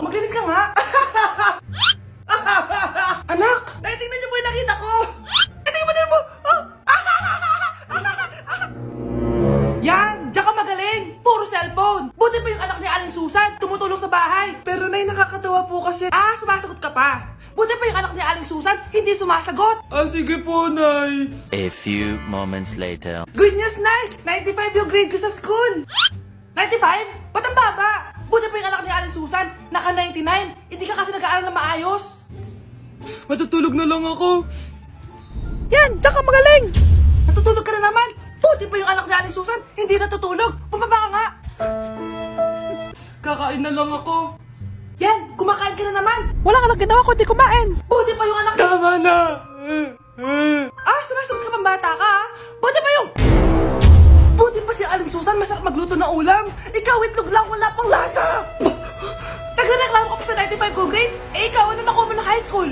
Maglinis ka nga. Anak, tingnan niyo po yung nakita ko. Tingnan mo din mo. Yan, diyan ka magaling. Puro cellphone. Buti pa yung anak ni Aling Susan, tumutulong sa bahay. Pero nay, nakakatawa po kasi. Sumasagot ka pa. Buti pa yung anak ni Aling Susan, hindi sumasagot. Sige po, nay. A few moments later. Good news, nay. 95 yung grade ko sa school. 95? Ba't ang baba? Buti pa yung anak ni Aling Susan, naka 99. Hindi ka kasi nag-aaral na maayos. Matutulog na lang ako. Yan, diyan ka magaling. Natutulog ka na naman. Buti pa yung anak ni Aling Susan, hindi natutulog. Bumaba ka nga. Kakain na lang ako. Yan, kumakain ka na naman. Wala ka lang ginawa kundi kumain. Buti pa yung anak... Tama na. Sumasagot ka pang bata ka, ha? Buti pa yung... Buti pa si Aling Susan, masarap magluto ng ulam. Ikaw, itlog lang, wala pang lasa. Nagrereklamo ka pa sa 95 good grades? Ikaw, ano nakuha mo ng high school?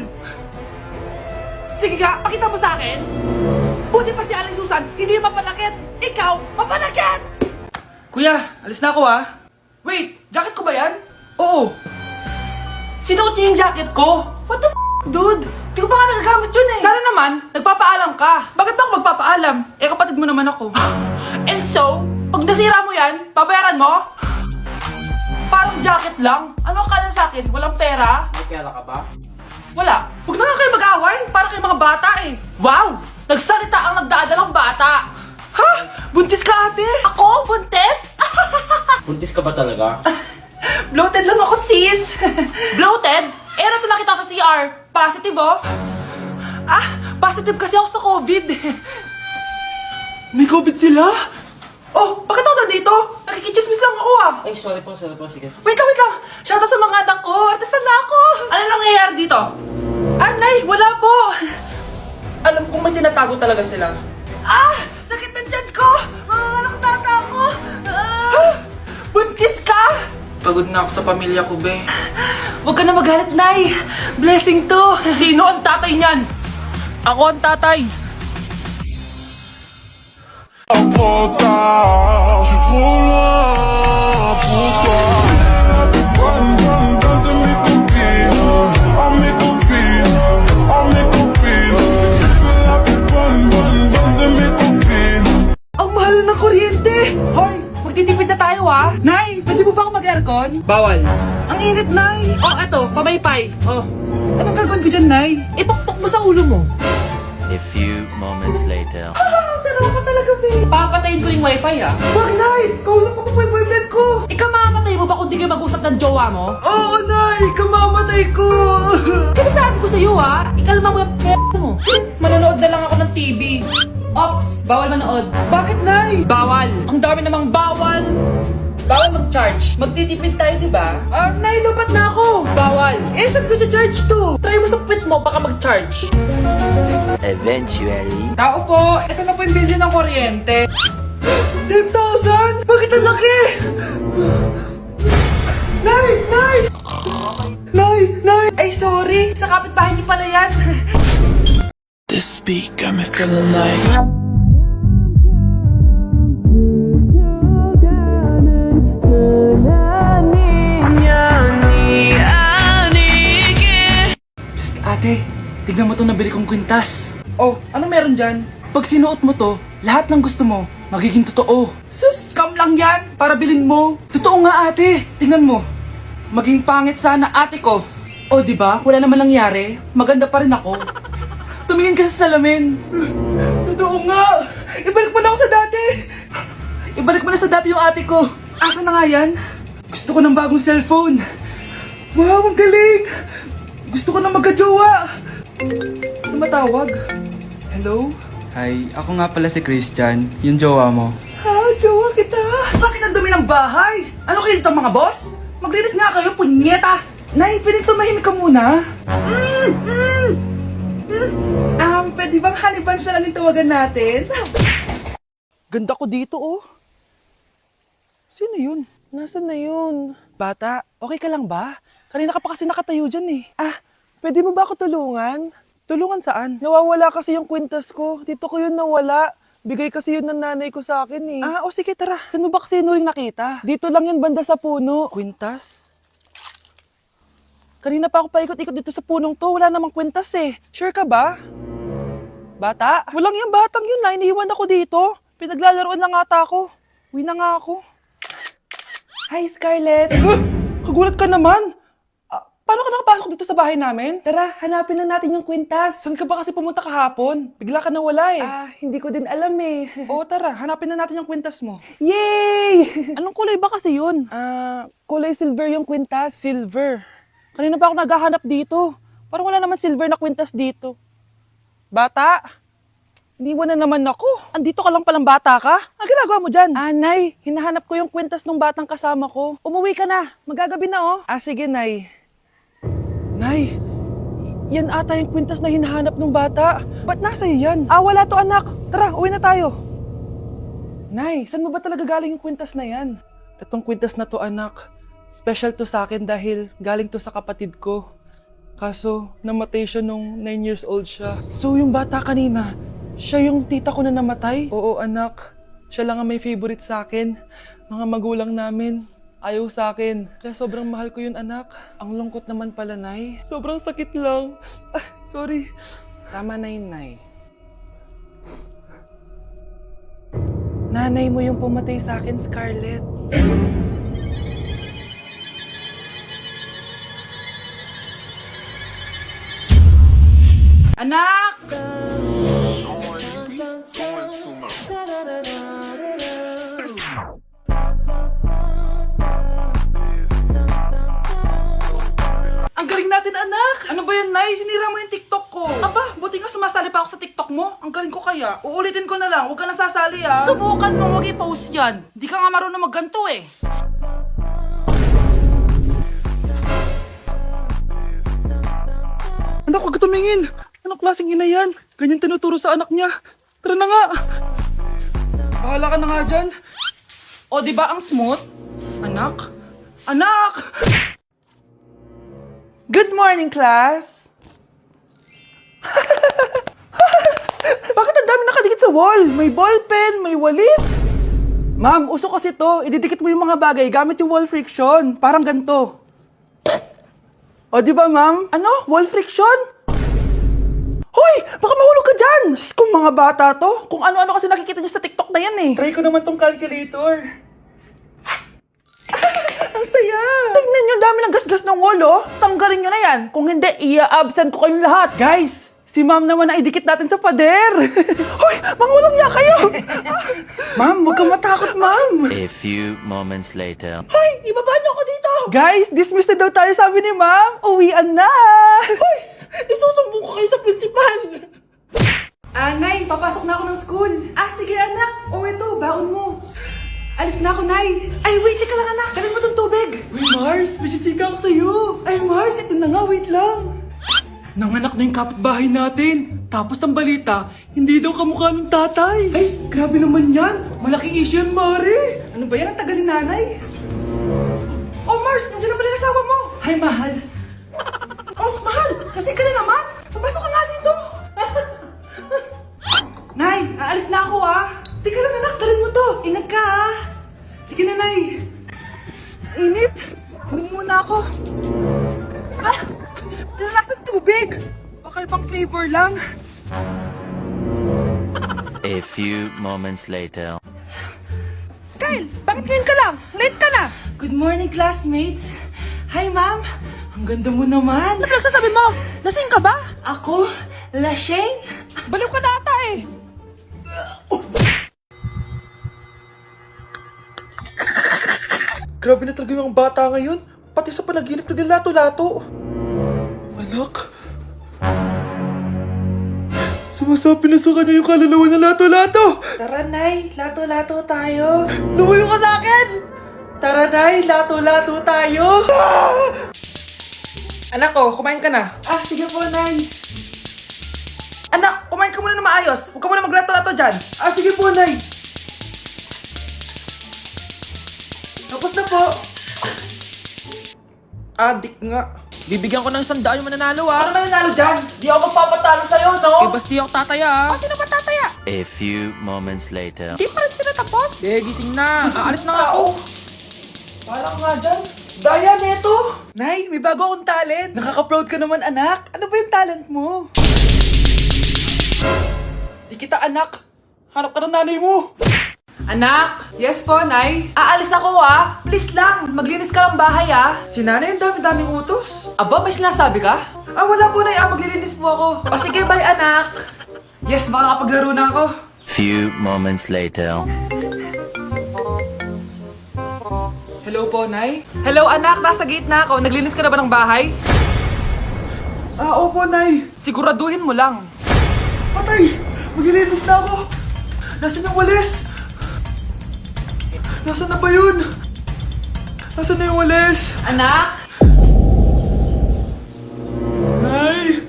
Sige ka, pakita mo sa akin. Buti pa si Aling Susan, hindi mapanakit. Ikaw, mapanakit! Kuya, alis na ako, ha? Wait, jacket ko ba yan? Oo. Sinuot niyo yung jacket ko? What the dude? Di ko pa nga nagagamit yun eh. Sana naman, nagpapaalam ka. Bakit ba ako magpapaalam? Kapatid mo naman ako. And so, pag nasira mo yan, babayaran mo? Parang jacket lang. Ano ka na sa akin? Walang pera? May pera ka ba? Wala. Huwag na nga kayo mag-away. Para kayo mga bata eh. Wow! Nagsalita ang nagdadalang bata. Ha? Buntis ka ate? Ako? Buntis? Buntis ka ba talaga? Bloated lang ako, sis. Bloated? Nato nakita ko sa CR. Positive, oh. Positive kasi ako sa COVID. May COVID sila? Oh, bakit ako nandito? Nakikichismis lang ako, Ay, sorry po, sige. Wait lang. Shoutout sa mga anak ko. Artista na ako. Ano nangyayari dito? Nay, wala po. Alam kong may tinatago talaga sila. Sakit na tiyan ko. Manganganak tata ako. Buntis ka? Pagod na ako sa pamilya ko, be. Huwag ka na magalit, Nay. Blessing to. Sino ang tatay niyan? Ako ang tatay. Pourquoi je suis trop loin pour toi. Bonne de mes copines, oh mes copines, oh mes copines. Je veux la plus bonne de mes copines. Ang mahal ng kuryente. Hoy, magtitipid na tayo, Nay, pwede mo ba ako mag-aircon? Bawal. Ang init, Nay. Eto, pamaypay. Anong gagawin ko dyan, Nay? Ipokpok mo sa ulo mo. A few moments later. Sarap ka talaga, babe. Papatayin ko yung wifi, Wag, Nay! Kausap ko pa po yung boyfriend ko! Ikamatay mo ba kung di kayo mag-usap ng jowa mo? Oo, Nay! Kamamatay ko! Sinasabi ko sa'yo, Ikalma mo yung mo. Manonood na lang ako ng TV. Ops! Bawal manood. Bakit, Nay? Bawal. Ang dami namang bawal. Bawal mag-charge. Magtitipid tayo, di ba? Nay, lupat na ako. Bawal. Saan ko charge to? Try mo sa puwit mo, baka mag-charge. Eventually. Tao po, ito na po yung bilhin ng kuryente. 10,000? Bakit ang laki? Nay! Ay, sorry. Sa kapitbahay niyo pala yan. This beat got me feeling like. Psst, ate. Tignan mo to nabili kong kwintas. Ano meron dyan? Pag sinuot mo to, lahat ng gusto mo, magiging totoo. Sus, scam lang yan, para bilhin mo. Totoo nga ate, tignan mo. Maging pangit sana ate ko. Diba? Wala naman nangyari. Maganda pa rin ako. Tumingin ka sa salamin. Totoo nga. Ibalik mo na ako sa dati. Ibalik mo na sa dati yung ate ko. Asa na nga yan? Gusto ko ng bagong cellphone. Wow, ang galing. Gusto ko na magka-jowa. Tumatawag. Hello? Hi, ako nga pala si Christian, yung jowa mo. Jowa kita. Bakit ang dumi ng bahay? Ano kayo dito mga boss? Maglinis nga kayo, punyeta. Nay, pwede tumahimik ka muna? Pwede bang honey bunch na lang yung tawagan natin? Ganda ko dito, Sino yun? Nasaan na yun? Bata, okay ka lang ba? Kanina ka pa kasi nakatayo dyan eh. Pwede mo ba ako tulungan? Tulungan saan? Nawawala kasi yung kwintas ko. Dito ko yun nawala. Bigay kasi yun ng nanay ko sa akin eh. Sige tara. Saan mo ba kasi yun uling nakita? Dito lang yun banda sa puno. Kwintas? Kanina pa ako paikot-ikot dito sa punong to. Wala namang kwintas eh. Sure ka ba? Bata? Walang yung batang yun na. Iniiwan ako dito. Pinaglalaroan lang ata ako. Uwi na nga ako. Hi, Scarlett. Kagulat ka naman. Paano ka nakapasok dito sa bahay namin? Tara, hanapin lang natin yung kwintas. Saan ka ba kasi pumunta kahapon? Bigla ka nawala eh. Hindi ko din alam eh. Oo, tara, hanapin na natin yung kwintas mo. Yay! Anong kulay ba kasi yun? Kulay silver yung kwintas. Silver? Kanina pa ako naghahanap dito. Parang wala naman silver na kwintas dito. Bata? Iniwan na naman ako. Andito ka lang palang bata ka? Ang ginagawa mo dyan? Nay, hinahanap ko yung kwintas ng batang kasama ko. Umuwi ka na. Magagabi na oh. Sige, Nay. Nay, yan ata yung kwintas na hinahanap ng bata. Ba't nasa iyo yan? Wala to anak. Tara, uwi na tayo. Nay, saan mo ba talaga galing yung kwintas na yan? Itong kwintas na to anak, special to sa akin dahil galing to sa kapatid ko. Kaso, namatay siya nung 9 years old siya. So yung bata kanina, siya yung tita ko na namatay? Oo anak, siya lang ang may favorite sa akin. Mga magulang namin. Ayaw sa akin. Kaya sobrang mahal ko yun, anak. Ang lungkot naman pala, Nay. Sobrang sakit lang. Sorry. Tama na yun, Nay. Nanay mo yung pumatay sa akin, Scarlett. Anak! Ang galing natin, anak! Ano ba yan, Nay? Sinira mo yung TikTok ko. Aba, buti nga sumasali pa ako sa TikTok mo. Ang galing ko kaya. Uulitin ko na lang. Huwag ka nasasali, ah. Subukan mo, huwag i-post yan. Di ka nga marunong magganto, eh. Anak, huwag ka tumingin. Anong klaseng ina yan? Ganyan tinuturo sa anak niya. Tara na nga. Bahala ka na nga dyan. O, di ba ang smooth? Anak? Anak! Good morning, class! Bakit ang dami nakadikit sa wall? May ballpen, may walis. Ma'am, uso kasi to. Ididikit mo yung mga bagay gamit yung wall friction. Parang ganito. O, di ba, ma'am? Ano? Wall friction? Hoy! Baka mahulog ka dyan! Kung mga bata to, kung ano-ano kasi nakikita niyo sa TikTok na yan eh. Try ko naman tong calculator. Ang saya! Tingnan nyo, dami ng gasgas ng wall, oh. Tanggalin nyo na yan. Kung hindi, i-absent ko kayong lahat. Guys, si ma'am naman ang idikit natin sa pader. Hoy! Mangulong ya kayo! Ma'am, huwag kang matakot, ma'am. A few moments later. Hoy! Ibaba niyo ako dito! Guys, dismissed na daw tayo, sabi ni ma'am. Uwian na! Hoy! Isusumbong ko kayo sa principal! Nay, papasok na ako ng school. Sige anak. Ito, baon mo. Alis na ako, Nay. Ay, wait, teka lang anak. Dalhin mo tong tubig. Uy, Mars, may chichika ako sa'yo. Ay, Mars, ito na nga, wait lang. Nanganak na yung kapitbahay natin. Tapos ang balita, hindi daw kamukha ng tatay. Ay, grabe naman yan. Malaking issue yan, Mari. Ano ba yan? Ang tagal ni nanay. Oh, Mars, nandiyan na pala yung asawa mo. Hi, mahal. Oh, mahal, lasing ka na naman. Pumasok ka nga dito. Nay, aalis na ako Teka lang anak, dalhin mo to. Ingat ka Sige na, Nay. Init. Inom muna ako. Tilalak sa tubig. Baka ibang flavor lang. A few moments later. Kyle, bakit ngayon ka lang? Late ka na. Good morning, classmates. Hi, ma'am. Ang ganda mo naman. Ano pinagsasabi mo? Lasing ka ba? Ako? Lasing? Baliw ka na ata eh. Grabe na talaga yung bata ngayon. Pati sa panaginip naglalato-lato. Anak. Sumasabi na sa kanya yung kaluluwa na lato-lato. Tara, Nay. Lato-lato tayo. Lumayo ka sa akin. Tara, Nay. Lato-lato tayo. Anak ko, kumain ka na. Sige po, Nay. Anak, kumain ka muna na maayos. Huwag ka muna maglato-lato dyan. Sige po, Nay. Tapos na po. Adik nga. Bibigyan ko ng 100 yung mananalo Ano mananalo dyan? Di ako magpapatalo sa'yo, no? Eh, basti ako tataya Sino ba tataya? A few moments later. Di pa rin sila tapos. Eh, gising na. Aalis na nga ako. Wala ka nga dyan. Daya, neto. Nay, may bago akong talent. Nakaka-proud ka naman, anak. Ano ba yung talent mo? Di kita, anak. Hanap ka ng nanay mo. Anak! Yes po, Nay. Aalis ako, ah. Please lang, maglinis ka ng bahay, ah. Si nanay, ang dami-daming utos. Aba, may sinasabi ka? Ah, wala po, Nay. Maglilinis po ako. O sige, bye, anak. Yes, makakapaglaro na ako. Few moments later. Hello po, Nay. Hello, anak. Nasa gate na ako. Naglinis ka na ba ng bahay? Ah, opo, Nay. Siguraduhin mo lang. Patay! Maglilinis na ako. Nasaan yung walis? Nasaan na ba yun? Nasaan na yung walis? Anak? Nay!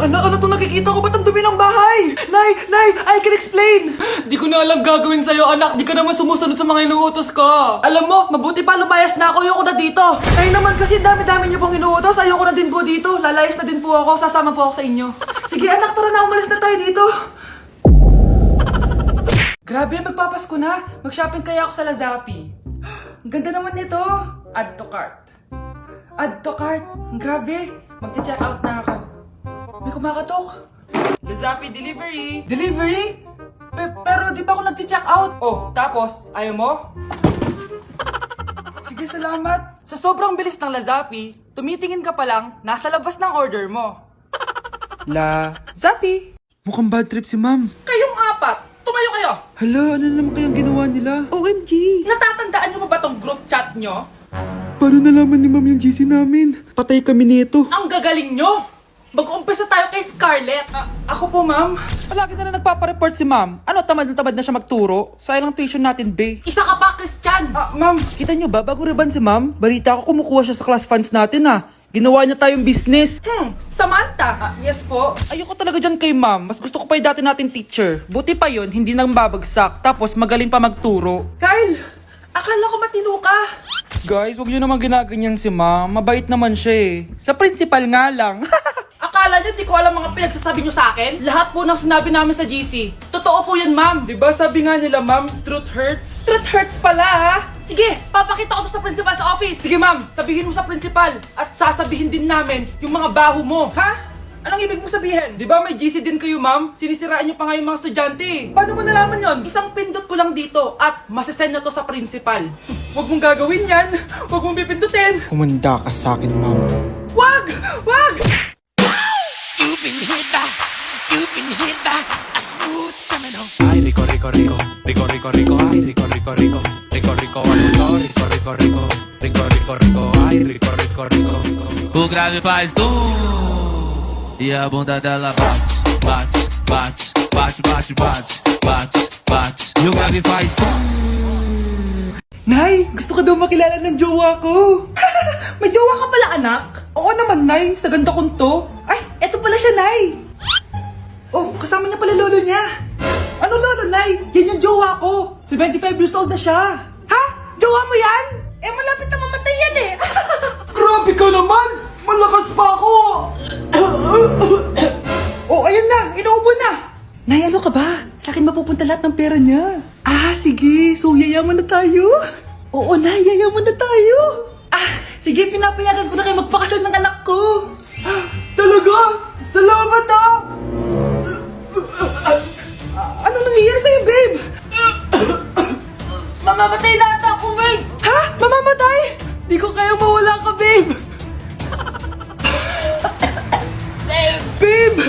Anak, ano itong nakikita ko? Ba't ang dumi ng bahay? Nay! Nay! I can explain! Di ko na alam gagawin sa'yo, anak. Di ka naman sumusunod sa mga inuutos ko. Alam mo, mabuti pa lumayas na ako. Ayoko na dito. Nay naman kasi dami-dami niyo pong inuutos. Ayoko na din po dito. Lalayas na din po ako. Sasama po ako sa inyo. Sige anak, tara na. Umalis na tayo dito. Grabe, magpapasko na. Mag-shopping kaya ako sa Lazapi. Ang ganda naman nito. Add to cart. Add to cart. Grabe. Mag-check out na ako. May kumakatok. Lazapi delivery. Delivery? Pero di pa ako nag-check out. Oh, tapos, ayaw mo? Sige, salamat. Sa sobrang bilis ng Lazapi, tumitingin ka pa lang, nasa labas ng order mo. Zapi. Mukhang bad trip si ma'am. Kayong apat, tumayo kayo. Hala, ano naman kayang ginawa nila? OMG! Natatandaan niyo pa ba tong group chat nyo? Paano nalaman ni ma'am yung GC namin? Patay kami nito. Ang gagaling nyo! Mag-umpisa tayo kay Scarlett. Ako po, ma'am. Palagi na nagpapareport si ma'am. Ano, tamad na siya magturo? Sayang ang tuition natin, be. Isa ka pa, Christian! Ma'am, kita niyo ba, bago riban si ma'am, balita ko kumukuha siya sa class funds natin, Ginawa niya tayong business. Samantha. Yes po. Ayoko talaga dyan kay ma'am. Mas gusto ko pa yung dati natin teacher. Buti pa yun, hindi nang babagsak. Tapos magaling pa magturo. Kyle! Akala ko matino ka. Guys, huwag niyo naman ginaganyan si ma'am. Mabait naman siya eh. Sa principal nga lang. Akala niyo di ko alam mga pinagsasabi niyo sa akin? Lahat po ng sinabi namin sa GC. Totoo po yan, ma'am. Diba sabi nga nila ma'am, truth hurts? Truth hurts pala, ha? Sige, papakita ko to sa principal sa office. Sige, ma'am. Sabihin mo sa principal. At sasabihin din namin yung mga baho mo. Ha? Anong ibig mo sabihin? Di ba may GC din kayo ma'am? Sinisiraan niyo pa nga yung mga estudyante. Paano mo nalaman yon? Isang pindot ko lang dito at masasend na to sa principal. Huwag mong gagawin yan. Huwag mong pipindutin. Humanda ka sa akin ma'am. Wag! Wag! You've been hit by a smooth criminal. Ay, rico, rico, rico, rico, rico, rico, ay, rico, rico, rico, rico, rico, rico, rico, rico, rico, rico, rico, rico, ay, rico, rico, rico. O grave faz e a bunda dela bate, bate, bate, bate, bate, bate, bate. E o grave faz Nay, gusto ko daw makilala ng jowa ko. May jowa ka pala, anak? Oo naman, Nay. Sa ganda kong to. Ay, eto pala siya, Nay. Oh, kasama niya pala lolo niya. Ano lolo, Nay? Yan yung jowa ko. 75 years old na siya. Ha? Jowa mo yan? Eh, malapit na mamatay yan eh. Grabe ka naman! Malakas pa ako! Oh, ayan na. Inuubo na. Nay, ano ka ba? Sa akin mapupunta lahat ng pera niya. Ah, sige. So, yayaman na tayo? Oo, Nay. Yayaman na tayo. Ah, sige. Pinapayagan ko na kayo magpakasal ng anak ko. Talaga? Salamat, Ano nangyayari sa'yo, babe? Mamamatay na ata ako, babe. Ha? Mamamatay? Di ko kaya mawala ka, babe. Babe!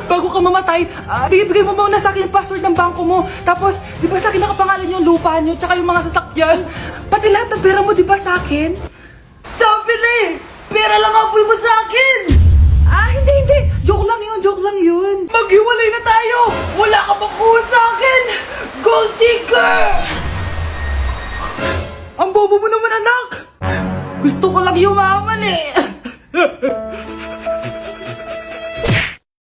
Bago ka mamatay, bigay mo muna sa akin yung password ng bangko mo. Tapos, di ba sa akin nakapangalan yung lupa nyo, tsaka yung mga sasakyan? Pati lahat ng pera mo, di ba sa akin? Sabi na eh! Pera lang ang apoy mo sa akin! Ah, hindi. Joke lang yun. Maghiwalay na tayo! Wala ka makuha sa akin! Gold digger! Ang bobo mo naman, anak! Gusto ko lang yumaman eh!